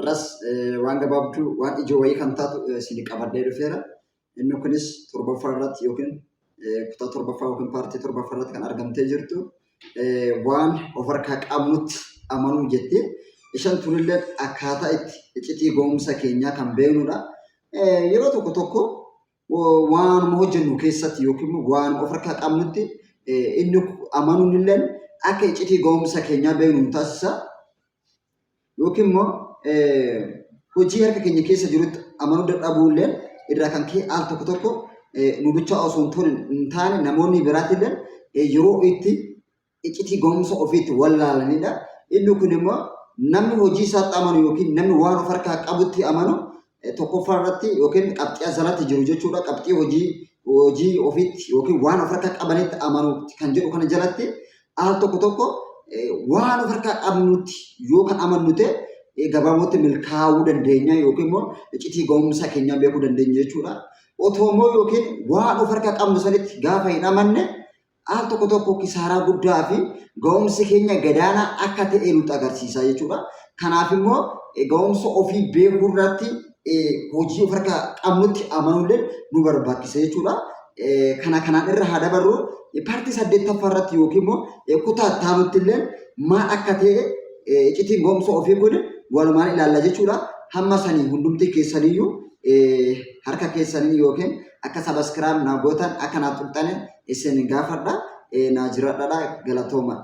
Ras waan gabaabduu waan ijoo wayii kan taatu isin qabadhee dhufeera. Inni kunis torbaffaa irratti yookiin kutaa torbaffaa yookiin paartii torbaffaa irratti kan argamtee jirtu waan of harkaa qabnutti amanuu jettee ishaan tunillee akkaataa itti iccitii ga'umsa keenyaa kan beeknudha. Yeroo tokko tokko waan hojjennu keessatti yookiin waan of harkaa qabnutti inni amanuun illee akka iccitii ga'umsa keenyaa beeknu taasisa. Yookiin immoo hojii harka keenya keessa jirutti amanuu dadhabuullee irraa kan ka'e al tokko tokko nu bicha osoo hin taane namoonni biraatillee yeroo itti iccitii ga'umsa ofiitti wallaalanidha. Inni kun immoo namni hojii isaatti amanu yookiin namni waan of harkaa qabutti amanu tokkoffaa irratti yookiin qabxii asirratti jiru jechuudha. Qabxii hojii ofiitti yookiin waan of harkaa qabanitti amanu kan jedhu kana jalatti al tokko tokko waan of harkaa qabnutti yoo kan amannu ta'e gabaabumatti milkaa'uu dandeenya yookiin immoo iccitii ga'umsa keenyaa beekuu dandeenya jechuudha. Otoo immoo yookiin waan of harkaa qabnu sanitti gaafa hin amanne al tokko tokko kisaaraa guddaa fi ga'umsi keenya gadaanaa akka ta'e nutti agarsiisa jechuudha. Kanaaf immoo ga'umsa ofii beekuu irratti hojii of harkaa qabnutti amanuullee nu barbaachisa jechuudha. Kanaan irra haa dabarru paartii 8ffaa irratti yookiin immoo kutaa taanutti illee maal akka ta'e iccitiin ga'umsa ofii kun walumaan ilaalla jechuudha. Hamma sanii hundumti keessaniyyuu harka keessanii yookiin akka sabaskiraam naa gootan akka naa tuqxan isin gaafadha. Naa jiraadha galatooma.